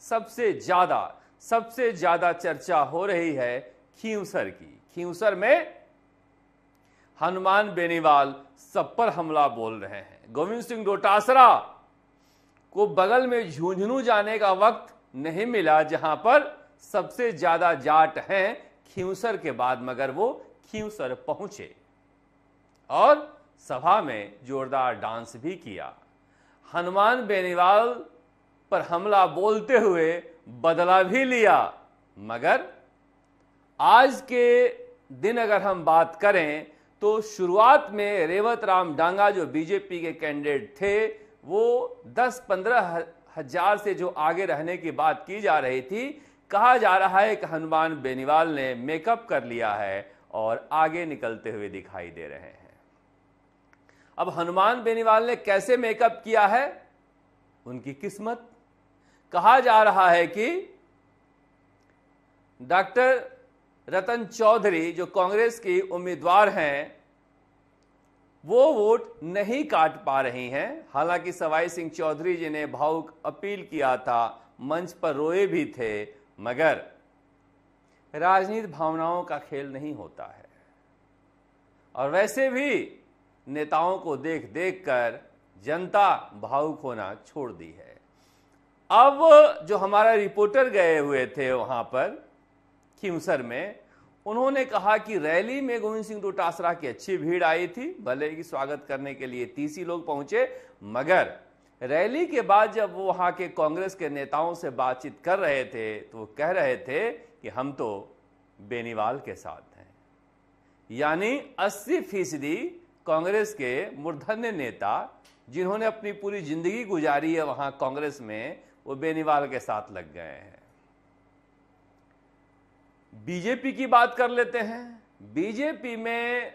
सबसे ज्यादा चर्चा हो रही है खींवसर की। खींवसर में हनुमान बेनीवाल सब पर हमला बोल रहे हैं। गोविंद सिंह डोटासरा को बगल में झुंझुनू जाने का वक्त नहीं मिला, जहां पर सबसे ज्यादा जाट हैं खींवसर के बाद, मगर वो खींवसर पहुंचे और सभा में जोरदार डांस भी किया। हनुमान बेनीवाल पर हमला बोलते हुए बदला भी लिया। मगर आज के दिन अगर हम बात करें तो शुरुआत में रेवत राम डांगा जो बीजेपी के कैंडिडेट थे, वो 10-15 हजार से जो आगे रहने की बात की जा रही थी, कहा जा रहा है कि हनुमान बेनीवाल ने मेकअप कर लिया है और आगे निकलते हुए दिखाई दे रहे हैं। अब हनुमान बेनीवाल ने कैसे मेकअप किया है, उनकी किस्मत। कहा जा रहा है कि डॉक्टर रतन चौधरी जो कांग्रेस की उम्मीदवार हैं, वो वोट नहीं काट पा रही हैं। हालांकि सवाई सिंह चौधरी जी ने भावुक अपील किया था, मंच पर रोए भी थे, मगर राजनीति भावनाओं का खेल नहीं होता है। और वैसे भी नेताओं को देख देख कर जनता भावुक होना छोड़ दी है। अब जो हमारा रिपोर्टर गए हुए थे वहां पर खींवसर में, उन्होंने कहा कि रैली में गोविंद सिंह डोटासरा की अच्छी भीड़ आई थी, भले ही स्वागत करने के लिए 30 ही लोग पहुंचे, मगर रैली के बाद जब वो वहां के कांग्रेस के नेताओं से बातचीत कर रहे थे तो वो कह रहे थे कि हम तो बेनीवाल के साथ हैं। यानी 80% कांग्रेस के मूर्धन्य नेता जिन्होंने अपनी पूरी जिंदगी गुजारी है वहां कांग्रेस में, वो बेनीवाल के साथ लग गए हैं। बीजेपी की बात कर लेते हैं। बीजेपी में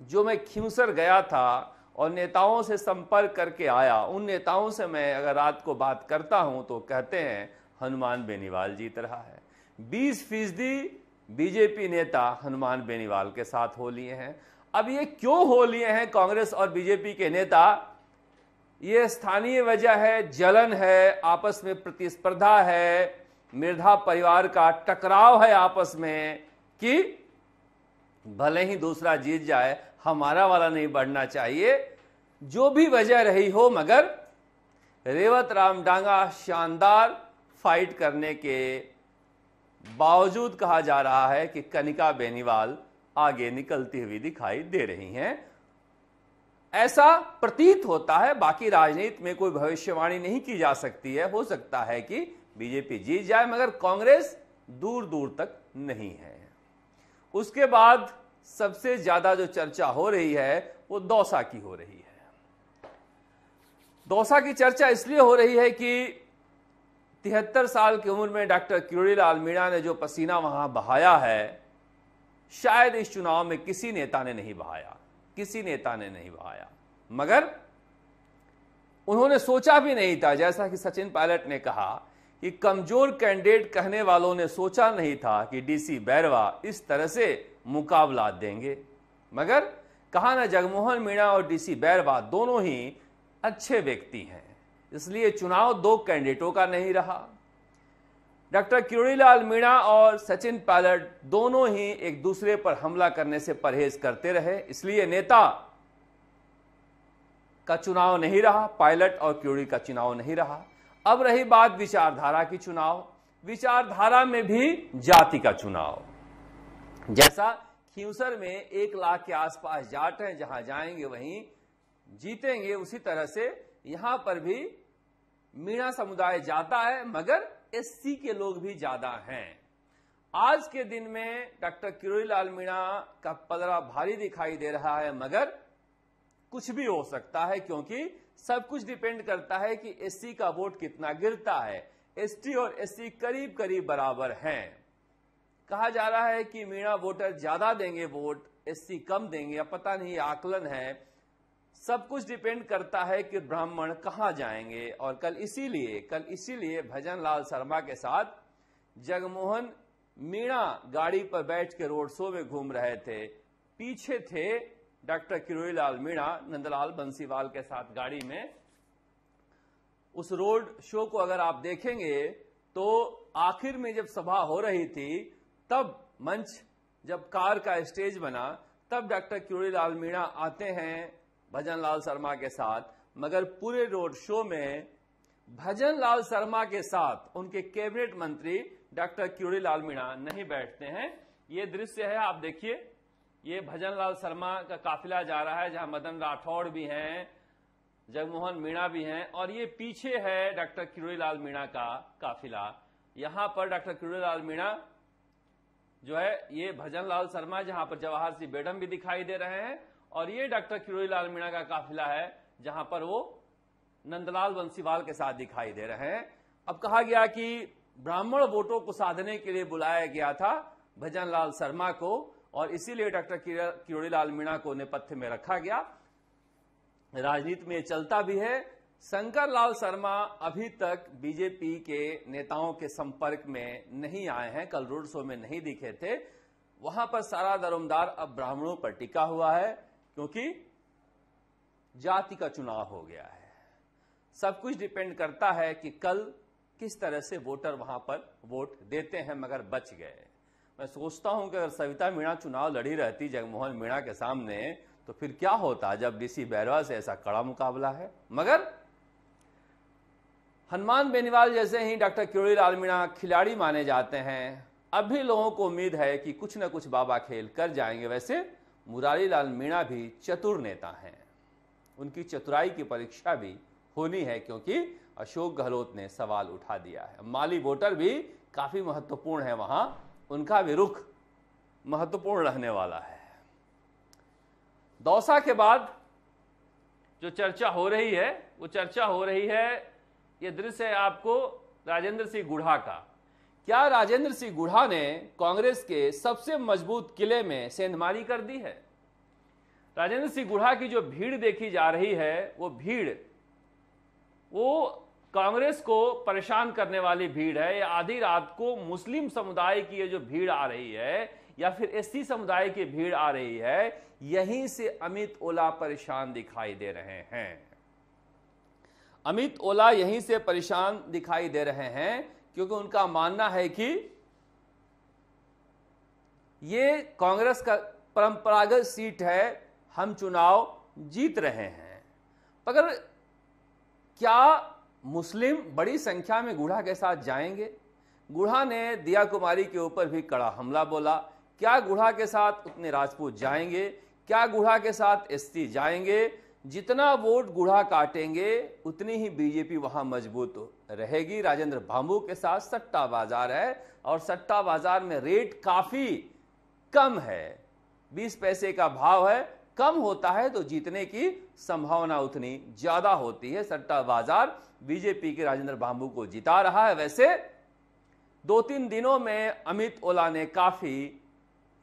जो मैं खींवसर गया था और नेताओं से संपर्क करके आया, उन नेताओं से मैं अगर रात को बात करता हूं तो कहते हैं हनुमान बेनीवाल जीत रहा है। 20% बीजेपी नेता हनुमान बेनीवाल के साथ हो लिए हैं। अब ये क्यों हो लिए हैं कांग्रेस और बीजेपी के नेता, ये स्थानीय वजह है, जलन है, आपस में प्रतिस्पर्धा है, मिर्धा परिवार का टकराव है आपस में कि भले ही दूसरा जीत जाए, हमारा वाला नहीं बढ़ना चाहिए। जो भी वजह रही हो, मगर रेवत राम डांगा शानदार फाइट करने के बावजूद कहा जा रहा है कि कनिका बेनीवाल आगे निकलती हुई दिखाई दे रही हैं। ऐसा प्रतीत होता है। बाकी राजनीति में कोई भविष्यवाणी नहीं की जा सकती है। हो सकता है कि बीजेपी जीत जाए, मगर कांग्रेस दूर दूर तक नहीं है। उसके बाद सबसे ज्यादा जो चर्चा हो रही है वो दौसा की हो रही है। दौसा की चर्चा इसलिए हो रही है कि 73 साल की उम्र में डॉक्टर किरोड़ीलाल मीणा ने जो पसीना वहां बहाया है, शायद इस चुनाव में किसी नेता ने नहीं बहाया। मगर उन्होंने सोचा भी नहीं था, जैसा कि सचिन पायलट ने कहा कि कमजोर कैंडिडेट कहने वालों ने सोचा नहीं था कि डीसी बैरवा इस तरह से मुकाबला देंगे। मगर कहा ना, जगमोहन मीणा और डीसी बैरवा दोनों ही अच्छे व्यक्ति हैं, इसलिए चुनाव 2 कैंडिडेटों का नहीं रहा। डॉक्टर किरोड़ीलाल मीणा और सचिन पायलट दोनों ही एक दूसरे पर हमला करने से परहेज करते रहे, इसलिए नेता का चुनाव नहीं रहा, पायलट और किरोड़ी का चुनाव नहीं रहा। अब रही बात विचारधारा की चुनाव, विचारधारा में भी जाति का चुनाव। जैसा खींवसर में 1 लाख के आसपास जाट हैं, जहां जाएंगे वहीं जीतेंगे, उसी तरह से यहां पर भी मीणा समुदाय जाता है, मगर एससी के लोग भी ज्यादा हैं। आज के दिन में डॉक्टर किरोड़ीलाल मीणा का पलड़ा भारी दिखाई दे रहा है, मगर कुछ भी हो सकता है, क्योंकि सब कुछ डिपेंड करता है कि एससी का वोट कितना गिरता है। एसटी और एससी करीब करीब बराबर हैं। कहा जा रहा है कि मीणा वोटर ज्यादा देंगे वोट, एससी कम देंगे, अब पता नहीं, आकलन है। सब कुछ डिपेंड करता है कि ब्राह्मण कहां जाएंगे। और कल इसीलिए भजन लाल शर्मा के साथ जगमोहन मीणा गाड़ी पर बैठ के रोड शो में घूम रहे थे। पीछे थे डॉक्टर किरोड़ीलाल मीणा नंदलाल बंसीवाल के साथ गाड़ी में। उस रोड शो को अगर आप देखेंगे तो आखिर में जब सभा हो रही थी तब मंच, जब कार का स्टेज बना, तब डॉक्टर किरोड़ीलाल मीणा आते हैं भजनलाल शर्मा के साथ, मगर पूरे रोड शो में भजनलाल शर्मा के साथ उनके कैबिनेट मंत्री डॉक्टर किरोड़ीलाल मीणा नहीं बैठते हैं। ये दृश्य है, आप देखिए, ये भजनलाल शर्मा का काफिला जा रहा है, जहां मदन राठौड़ भी हैं, जगमोहन मीणा भी हैं, और ये पीछे है डॉक्टर किरोड़ीलाल मीणा का काफिला। यहां पर डॉक्टर किरोड़ीलाल मीणा जो है, ये भजनलाल शर्मा, जहां पर जवाहर सिंह बेडम भी दिखाई दे रहे हैं, और ये डॉक्टर किरोड़ीलाल मीणा का काफिला है, जहां पर वो नंदलाल बंसीवाल के साथ दिखाई दे रहे हैं। अब कहा गया कि ब्राह्मण वोटों को साधने के लिए बुलाया गया था भजनलाल शर्मा को, और इसीलिए डॉक्टर किरोड़ीलाल मीणा को नेपथ्य में रखा गया। राजनीति में चलता भी है। शंकर लाल शर्मा अभी तक बीजेपी के नेताओं के संपर्क में नहीं आए हैं, कल रोड शो में नहीं दिखे थे। वहां पर सारा दरोमदार अब ब्राह्मणों पर टिका हुआ है, क्योंकि जाति का चुनाव हो गया है। सब कुछ डिपेंड करता है कि कल किस तरह से वोटर वहां पर वोट देते हैं, मगर बच गए। मैं सोचता हूं कि अगर सविता मीणा चुनाव लड़ी रहती जगमोहन मीणा के सामने, तो फिर क्या होता जब डीसी बैरवा से ऐसा कड़ा मुकाबला है। मगर हनुमान बेनीवाल जैसे ही डॉक्टर किरोड़ीलाल मीणा खिलाड़ी माने जाते हैं। अब भी लोगों को उम्मीद है कि कुछ न कुछ बाबा खेल कर जाएंगे। वैसे मुरारीलाल मीणा भी चतुर नेता हैं, उनकी चतुराई की परीक्षा भी होनी है, क्योंकि अशोक गहलोत ने सवाल उठा दिया है। माली वोटर भी काफी महत्वपूर्ण है वहां, उनका भी रुख महत्वपूर्ण रहने वाला है। दौसा के बाद जो चर्चा हो रही है, वो चर्चा हो रही है, ये दृश्य है आपको राजेंद्र सिंह गुढ़ा का। क्या राजेंद्र सिंह गुढ़ा ने कांग्रेस के सबसे मजबूत किले में सेंधमारी कर दी है? राजेंद्र सिंह गुढ़ा की जो भीड़ देखी जा रही है, वो भीड़ वो कांग्रेस को परेशान करने वाली भीड़ है। या आधी रात को मुस्लिम समुदाय की ये जो भीड़ आ रही है, या फिर एससी समुदाय की भीड़ आ रही है, यहीं से अमित ओला परेशान दिखाई दे रहे हैं। अमित ओला यहीं से परेशान दिखाई दे रहे हैं, क्योंकि उनका मानना है कि ये कांग्रेस का परंपरागत सीट है, हम चुनाव जीत रहे हैं। मगर क्या मुस्लिम बड़ी संख्या में गुढ़ा के साथ जाएंगे? गुढ़ा ने दिया कुमारी के ऊपर भी कड़ा हमला बोला। क्या गुढ़ा के साथ उतने राजपूत जाएंगे? क्या गुढ़ा के साथ एससी जाएंगे? जितना वोट गुढ़ा काटेंगे उतनी ही बीजेपी वहां मजबूत रहेगी। राजेंद्र भांबू के साथ सट्टा बाजार है, और सट्टा बाजार में रेट काफी कम है, 20 पैसे का भाव है। कम होता है तो जीतने की संभावना उतनी ज्यादा होती है। सट्टा बाजार बीजेपी के राजेंद्र भांबू को जिता रहा है। वैसे 2-3 दिनों में अमित ओला ने काफी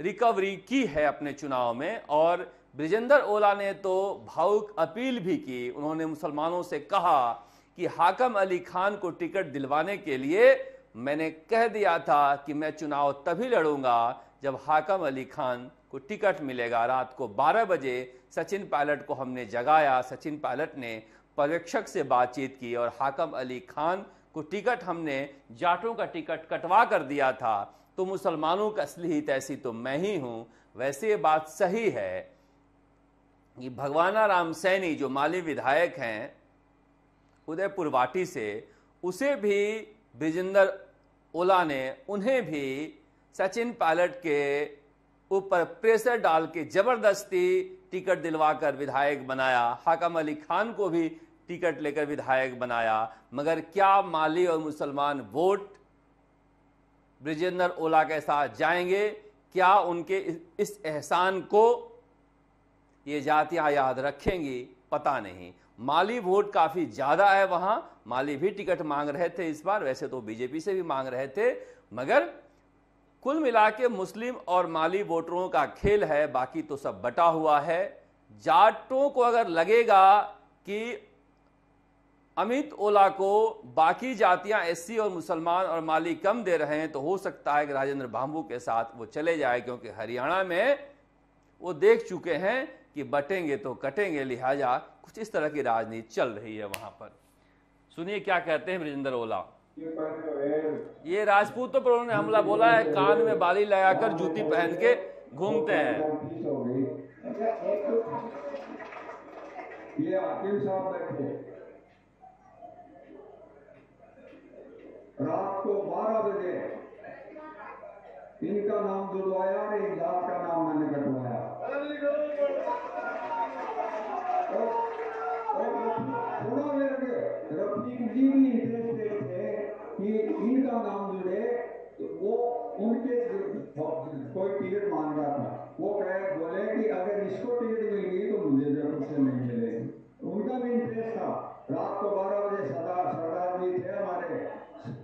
रिकवरी की है अपने चुनाव में, और ब्रिजेंद्र ओला ने तो भावुक अपील भी की। उन्होंने मुसलमानों से कहा कि हाकम अली खान को टिकट दिलवाने के लिए मैंने कह दिया था कि मैं चुनाव तभी लड़ूंगा जब हाकम अली खान को टिकट मिलेगा। रात को 12 बजे सचिन पायलट को हमने जगाया। सचिन पायलट ने पर्यवेक्षक से बातचीत की, और हाकम अली खान को टिकट हमने जाटों का टिकट कटवा कर दिया था। तो मुसलमानों का असली हितैषी तो मैं ही हूं। वैसे ये बात सही है कि भगवाना राम सैनी जो माली विधायक हैं उदयपुर वाटी से, उसे भी ब्रिजेंद्र ओला ने, उन्हें भी सचिन पायलट के ऊपर प्रेशर डाल के जबरदस्ती टिकट दिलवाकर विधायक बनाया। हाकम अली खान को भी टिकट लेकर विधायक बनाया। मगर क्या माली और मुसलमान वोट ब्रिजेंद्र ओला के साथ जाएंगे? क्या उनके इस एहसान को ये जातियां याद रखेंगी? पता नहीं। माली वोट काफी ज्यादा है वहां। माली भी टिकट मांग रहे थे इस बार, वैसे तो बीजेपी से भी मांग रहे थे, मगर कुल मिला के मुस्लिम और माली वोटरों का खेल है। बाकी तो सब बटा हुआ है। जाटों को अगर लगेगा कि अमित ओला को बाकी जातियां एससी और मुसलमान और माली कम दे रहे हैं, तो हो सकता है कि राजेंद्र भांबू के साथ वो चले जाए, क्योंकि हरियाणा में वो देख चुके हैं कि बटेंगे तो कटेंगे। लिहाजा कुछ इस तरह की राजनीति चल रही है वहां पर। सुनिए क्या कहते हैं ब्रिजेंद्र ओला। ये राजपूतों पर उन्होंने हमला बोला है, कान में बाली लगाकर जूती पहन के घूमते हैं। ये हाकिम साहब बैठे रात को 12 बजे इनका नाम जुड़वाया और इमदाद का नाम मैंने कटवाया। रफीक जी भी इंटरेस्टेड थे कि इनका नाम जुड़े, तो वो उनके कोई टिकट मांग रहा था, वो बोले कि अगर इसको टिकट मिल गई तो मुझे जरूर से नहीं मिलेगी। उनका भी इंटरेस्ट था। रात को 12 बजे सरदार जी थे हमारे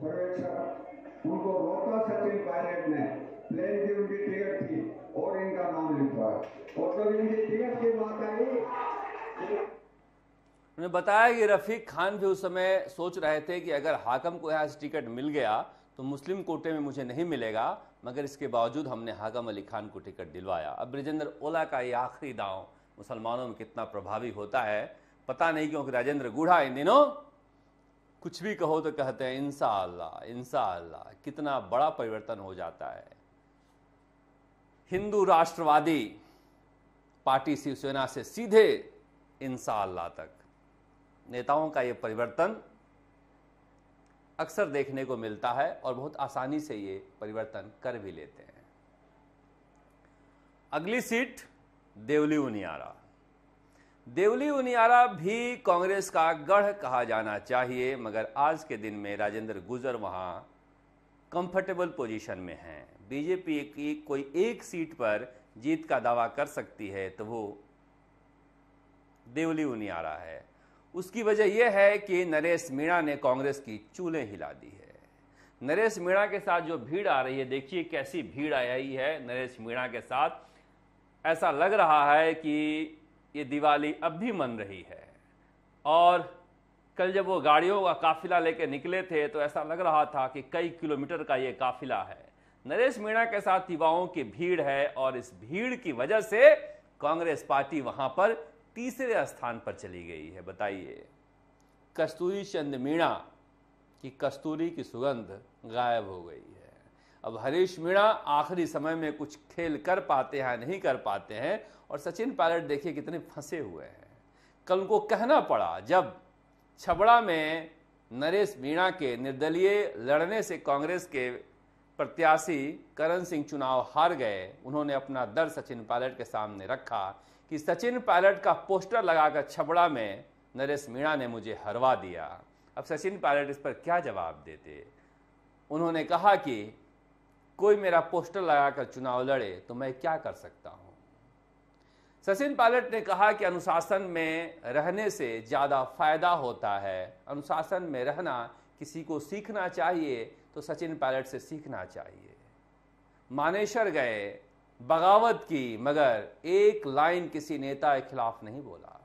पर्यवेक्षक, उनको रोका सचिन पायलट ने, प्लेन की उनकी टिकट थी और इनका नाम लिखवाया। और जब इनकी टिकट की बात आई, उन्होंने बताया कि रफीक खान भी उस समय सोच रहे थे कि अगर हाकम को यहाँ से टिकट मिल गया तो मुस्लिम कोटे में मुझे नहीं मिलेगा, मगर इसके बावजूद हमने हाकम अली खान को टिकट दिलवाया। अब ब्रिजेंद्र ओला का ये आखिरी दांव मुसलमानों में कितना प्रभावी होता है पता नहीं, क्योंकि राजेंद्र गुढ़ा इन दिनों कुछ भी कहो तो कहते हैं इंशाअल्लाह इंशाअल्लाह। कितना बड़ा परिवर्तन हो जाता है। हिंदू राष्ट्रवादी पार्टी शिवसेना से सीधे इंशाअल्लाह तक नेताओं का ये परिवर्तन अक्सर देखने को मिलता है और बहुत आसानी से ये परिवर्तन कर भी लेते हैं। अगली सीट देवली उनियारा। देवली उनियारा भी कांग्रेस का गढ़ कहा जाना चाहिए, मगर आज के दिन में राजेंद्र गुर्जर वहां कंफर्टेबल पोजीशन में हैं। बीजेपी की कोई एक सीट पर जीत का दावा कर सकती है तो वो देवली उनियारा है। उसकी वजह यह है कि नरेश मीणा ने कांग्रेस की चूलें हिला दी है। नरेश मीणा के साथ जो भीड़ आ रही है, देखिए कैसी भीड़ आई है नरेश मीणा के साथ। ऐसा लग रहा है कि ये दिवाली अब भी मन रही है। और कल जब वो गाड़ियों का काफिला लेकर निकले थे तो ऐसा लग रहा था कि कई किलोमीटर का ये काफिला है। नरेश मीणा के साथ युवाओं की भीड़ है और इस भीड़ की वजह से कांग्रेस पार्टी वहां पर तीसरे स्थान पर चली गई है। बताइए, कस्तूरी चंद मीणा की कस्तूरी की सुगंध गायब हो गई है। अब हरीश मीणा आखिरी समय में कुछ खेल कर पाते हैं नहीं कर पाते हैं, और सचिन पायलट देखिए कितने फंसे हुए हैं। कल उनको कहना पड़ा जब छबड़ा में नरेश मीणा के निर्दलीय लड़ने से कांग्रेस के प्रत्याशी करण सिंह चुनाव हार गए। उन्होंने अपना दर्द सचिन पायलट के सामने रखा कि सचिन पायलट का पोस्टर लगाकर छबड़ा में नरेश मीणा ने मुझे हरवा दिया। अब सचिन पायलट इस पर क्या जवाब देते। उन्होंने कहा कि कोई मेरा पोस्टर लगाकर चुनाव लड़े तो मैं क्या कर सकता हूं। सचिन पायलट ने कहा कि अनुशासन में रहने से ज्यादा फायदा होता है। अनुशासन में रहना किसी को सीखना चाहिए तो सचिन पायलट से सीखना चाहिए। मानेसर गए, बगावत की, मगर एक लाइन किसी नेता के खिलाफ नहीं बोला।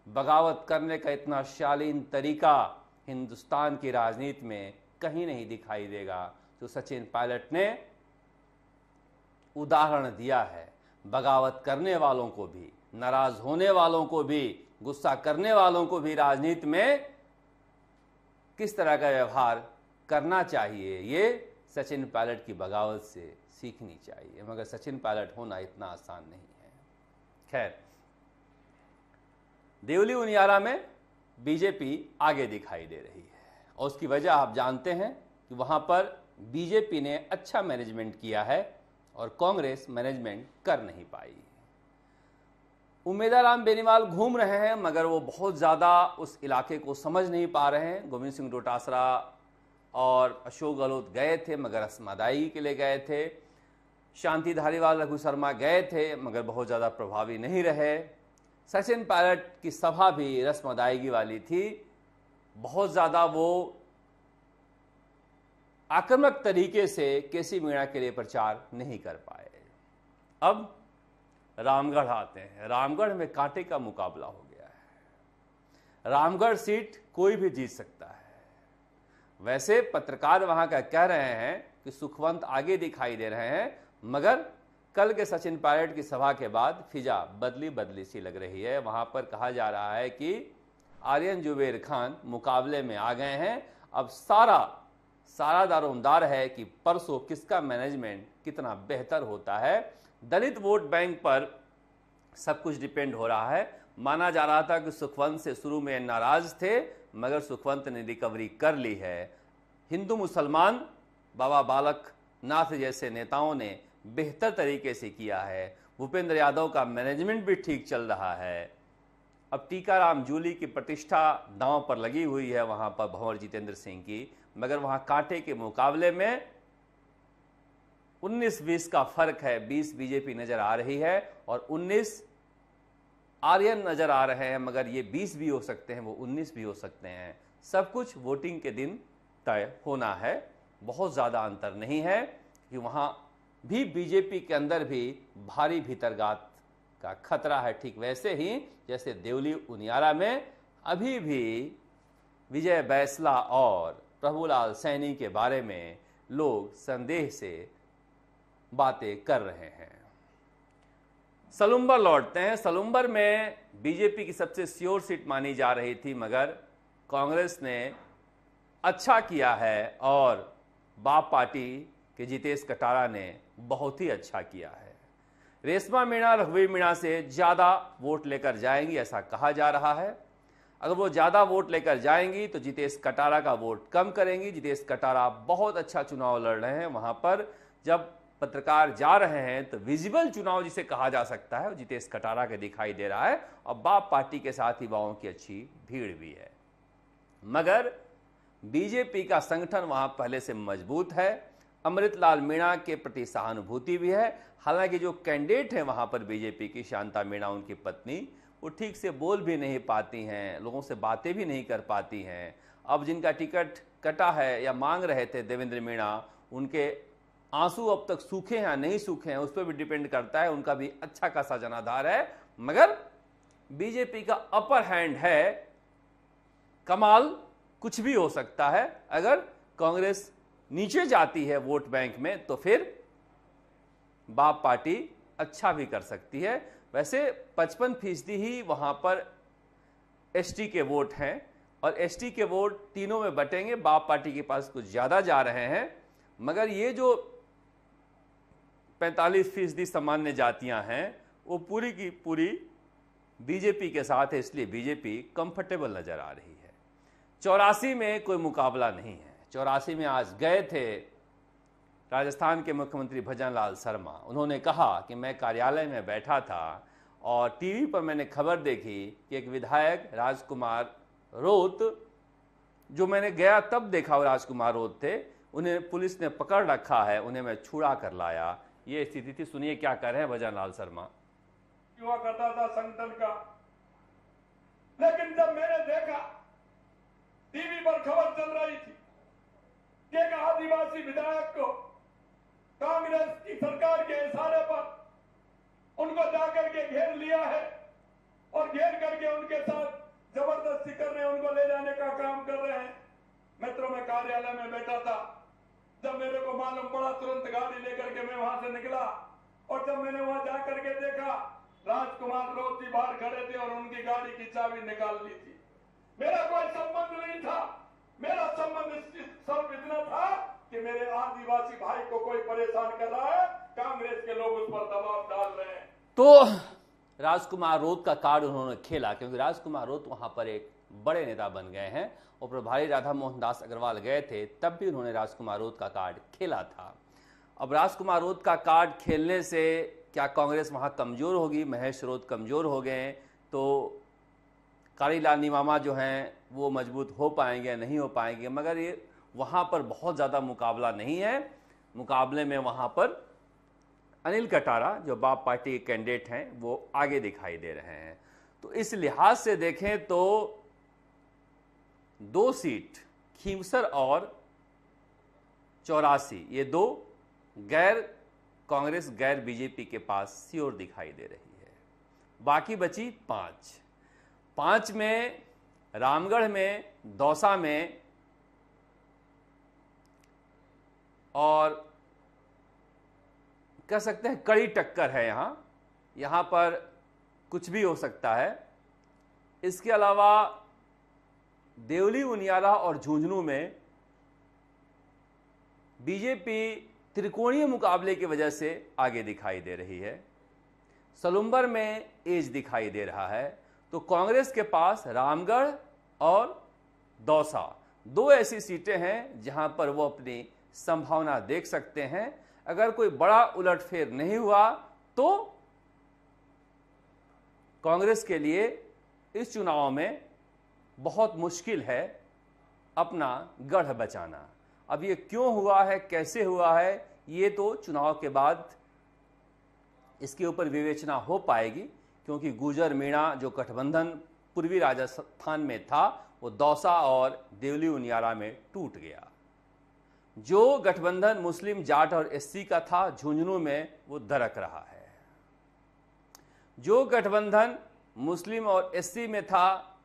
बगावत करने का इतना शालीन तरीका हिंदुस्तान की राजनीति में कहीं नहीं दिखाई देगा जो सचिन पायलट ने उदाहरण दिया है। बगावत करने वालों को भी, नाराज होने वालों को भी, गुस्सा करने वालों को भी राजनीति में किस तरह का व्यवहार करना चाहिए, ये सचिन पायलट की बगावत से सीखनी चाहिए। मगर सचिन पायलट होना इतना आसान नहीं है। खैर, देवली उनियारा में बीजेपी आगे दिखाई दे रही है और उसकी वजह आप जानते हैं कि वहां पर बीजेपी ने अच्छा मैनेजमेंट किया है और कांग्रेस मैनेजमेंट कर नहीं पाई। उम्मेदाराम बेनीवाल घूम रहे हैं मगर वो बहुत ज़्यादा उस इलाके को समझ नहीं पा रहे हैं। गोविंद सिंह डोटासरा और अशोक गहलोत गए थे मगर रस्म अदायगी के लिए गए थे। शांति धारीवाल, रघु शर्मा गए थे मगर बहुत ज़्यादा प्रभावी नहीं रहे। सचिन पायलट की सभा भी रस्म अदायगी वाली थी, बहुत ज़्यादा वो आक्रामक तरीके से केसी मीणा के लिए प्रचार नहीं कर पाए। अब रामगढ़ आते हैं। रामगढ़ में कांटे का मुकाबला हो गया है। रामगढ़ सीट कोई भी जीत सकता है। वैसे पत्रकार वहां का कह रहे हैं कि सुखवंत आगे दिखाई दे रहे हैं, मगर कल के सचिन पायलट की सभा के बाद फिजा बदली बदली सी लग रही है। वहां पर कहा जा रहा है कि आर्यन जुबेर खान मुकाबले में आ गए हैं। अब सारा सारा दारोमदार है कि परसों किसका मैनेजमेंट कितना बेहतर होता है। दलित वोट बैंक पर सब कुछ डिपेंड हो रहा है। माना जा रहा था कि सुखवंत से शुरू में नाराज थे, मगर सुखवंत ने रिकवरी कर ली है। हिंदू मुसलमान बाबा बालक नाथ जैसे नेताओं ने बेहतर तरीके से किया है। भूपेंद्र यादव का मैनेजमेंट भी ठीक चल रहा है। अब टीकाराम जूली की प्रतिष्ठा दांव पर लगी हुई है वहां पर भंवर जितेंद्र सिंह की, मगर वहां कांटे के मुकाबले में 19-20 का फर्क है। 20 बीजेपी नजर आ रही है और 19 आर्यन नजर आ रहे हैं, मगर ये 20 भी हो सकते हैं, वो 19 भी हो सकते हैं। सब कुछ वोटिंग के दिन तय होना है। बहुत ज़्यादा अंतर नहीं है कि वहाँ भी बीजेपी के अंदर भी भारी भीतरघात का खतरा है। ठीक वैसे ही जैसे देवली उनियारा में अभी भी विजय बैसला और प्रभुलाल सैनी के बारे में लोग संदेह से बातें कर रहे हैं। सलुम्बर लौटते हैं। सलुम्बर में बीजेपी की सबसे श्योर सीट मानी जा रही थी, मगर कांग्रेस ने अच्छा किया है और बाप पार्टी के जितेश कटारा ने बहुत ही अच्छा किया है। रेशमा मीणा रघुवीर मीणा से ज़्यादा वोट लेकर जाएंगी ऐसा कहा जा रहा है। अगर वो ज़्यादा वोट लेकर जाएंगी तो जितेश कटारा का वोट कम करेंगी। जितेश कटारा बहुत अच्छा चुनाव लड़ रहे हैं। वहाँ पर जब पत्रकार जा रहे हैं तो विजिबल चुनाव जिसे कहा जा सकता है जितेश कटारा के दिखाई दे रहा है और बाप पार्टी के साथ युवाओं की अच्छी भीड़ भी है। मगर बीजेपी का संगठन वहां पहले से मजबूत है। अमृतलाल मीणा के प्रति सहानुभूति भी है। हालांकि जो कैंडिडेट हैं वहां पर बीजेपी की शांता मीणा उनकी पत्नी, वो ठीक से बोल भी नहीं पाती हैं, लोगों से बातें भी नहीं कर पाती हैं। अब जिनका टिकट कटा है या मांग रहे थे देवेंद्र मीणा, उनके आंसू अब तक सूखे हैं या नहीं सूखे हैं उस पर भी डिपेंड करता है। उनका भी अच्छा खासा जनाधार है, मगर बीजेपी का अपर हैंड है। कमाल कुछ भी हो सकता है। अगर कांग्रेस नीचे जाती है वोट बैंक में तो फिर बाप पार्टी अच्छा भी कर सकती है। वैसे 55% ही वहां पर एसटी के वोट हैं और एसटी के वोट तीनों में बटेंगे। बाप पार्टी के पास कुछ ज्यादा जा रहे हैं, मगर ये जो 45% सामान्य जातियां हैं वो पूरी की पूरी बीजेपी के साथ है, इसलिए बीजेपी कंफर्टेबल नजर आ रही है। 84 में कोई मुकाबला नहीं है। 84 में आज गए थे राजस्थान के मुख्यमंत्री भजनलाल शर्मा। उन्होंने कहा कि मैं कार्यालय में बैठा था और टीवी पर मैंने खबर देखी कि एक विधायक राजकुमार रोत, जो मैंने गया तब देखा वो राजकुमार रोत थे, उन्हें पुलिस ने पकड़ रखा है, उन्हें मैं छुड़ा कर लाया। ये स्थिति थी। सुनिए क्या कर रहे हैं भजनलाल शर्मा। हुआ करता था संगठन का, लेकिन जब मैंने देखा टीवी पर खबर चल रही थी कि एक आदिवासी विधायक को कांग्रेस की सरकार के इशारे पर उनको जाकर के घेर लिया है और घेर करके उनके साथ जबरदस्ती कर रहे हैं, उनको ले जाने का काम कर रहे हैं। मित्रों, मैं कार्यालय में बैठा था। जब मेरे को मालूम पड़ा तुरंत गाड़ी लेकर के मैं वहां से निकला और जब मैंने वहां जाकर के देखा राजकुमार रोत जी बाहर खड़े थे और उनकी गाड़ी की चाबी निकाल ली थी। मेरा कोई संबंध नहीं था। मेरा संबंध सिर्फ इतना था कि मेरे आदिवासी भाई को कोई परेशान कर रहा है, कांग्रेस के लोग उस पर दबाव डाल रहे हैं। तो राजकुमार रोत का कार्ड उन्होंने खेला, क्योंकि राजकुमार रोत वहां पर एक बड़े नेता बन गए हैं और प्रभारी राधा मोहन दास अग्रवाल गए थे तब भी उन्होंने राजकुमार रोत का कार्ड खेला था। अब राजकुमार रोत का कार्ड खेलने से क्या कांग्रेस वहां कमजोर होगी? महेश रोत कमजोर हो गए तो कारीलाल निमामा जो हैं वो मजबूत हो पाएंगे या नहीं हो पाएंगे? मगर ये वहां पर बहुत ज़्यादा मुकाबला नहीं है। मुकाबले में वहां पर अनिल कटारा जो बाप पार्टी के कैंडिडेट हैं वो आगे दिखाई दे रहे हैं। तो इस लिहाज से देखें तो 2 सीट खीमसर और 84 ये 2 गैर कांग्रेस गैर बीजेपी के पास श्योर दिखाई दे रही है। बाकी बची 5 में रामगढ़ में, दौसा में और कह सकते हैं कड़ी टक्कर है। यहां पर कुछ भी हो सकता है। इसके अलावा देवली उनियारा और झुंझुनू में बीजेपी त्रिकोणीय मुकाबले की वजह से आगे दिखाई दे रही है। सलुम्बर में एज दिखाई दे रहा है, तो कांग्रेस के पास रामगढ़ और दौसा दो ऐसी सीटें हैं जहां पर वो अपनी संभावना देख सकते हैं। अगर कोई बड़ा उलटफेर नहीं हुआ तो कांग्रेस के लिए इस चुनाव में बहुत मुश्किल है अपना गढ़ बचाना। अब ये क्यों हुआ है, कैसे हुआ है, ये तो चुनाव के बाद इसके ऊपर विवेचना हो पाएगी, क्योंकि गुर्जर मीणा जो गठबंधन पूर्वी राजस्थान में था वो दौसा और देवली उनियारा में टूट गया। जो गठबंधन मुस्लिम जाट और एससी का था झुंझुनू में वो दरक रहा है। जो गठबंधन मुस्लिम और एससी में था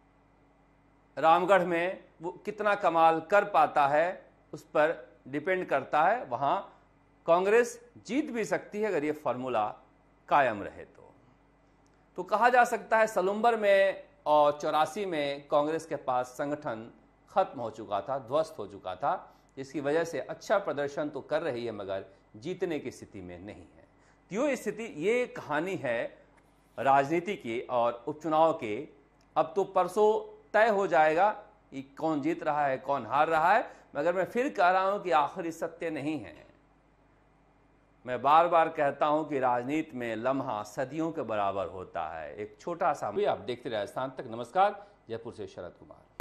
रामगढ़ में वो कितना कमाल कर पाता है उस पर डिपेंड करता है। वहां कांग्रेस जीत भी सकती है अगर ये फॉर्मूला कायम रहे तो कहा जा सकता है सलुम्बर में और 84 में कांग्रेस के पास संगठन खत्म हो चुका था, ध्वस्त हो चुका था, जिसकी वजह से अच्छा प्रदर्शन तो कर रही है मगर जीतने की स्थिति में नहीं है। तो ये कहानी है राजनीति की और उपचुनाव के। अब तो परसों तय हो जाएगा कि कौन जीत रहा है कौन हार रहा है, मगर मैं फिर कह रहा हूं कि आखिरी सत्य नहीं है। मैं बार बार कहता हूं कि राजनीति में लम्हा सदियों के बराबर होता है। एक छोटा सा आप देखते रहे राजस्थान तक। नमस्कार, जयपुर से शरद कुमार।